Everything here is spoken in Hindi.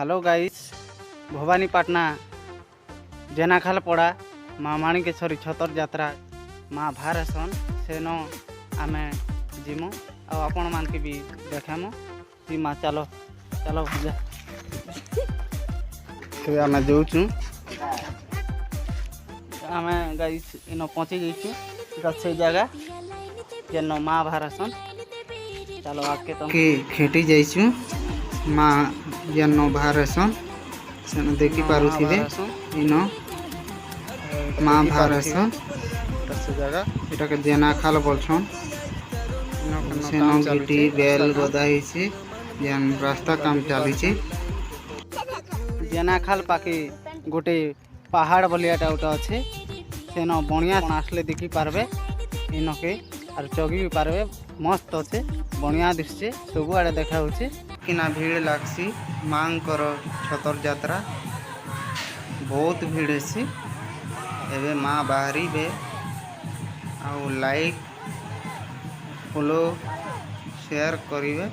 हेलो गाइस भवानीपाटना जेनाखाल पड़ा माँ माणिकेश्वरी छतर यात्रा माँ भारसन सेन आम जीमु आपण मान के भी देखामु जीमा चलो चलो भैया आम जाऊँ आम गाइस इन पहुँची जाइए से जगह जेन माँ भारसन चलो आके तुम खेटी जाइछु माँ जेन भारसन से देखी पारुथिबे इन माँ भारसन एटा के जेनाखाल बोलछन सेन गिटी बेल गदा हिसी जेन रास्ता काम चली जेनाखाल पाके गोटे पहाड़ बलियाटा गोटे अच्छे सेन बनिया आसले देखी पारबे इनके और चगी भी पारबे मस्त अच्छे बनिया दिशे सब आड़े देखा किना भीड़ लागसी माँ छतर यात्रा बहुत भीड़ है एवं माँ बाहरी बे आउ लाइक फॉलो शेयर करिवे।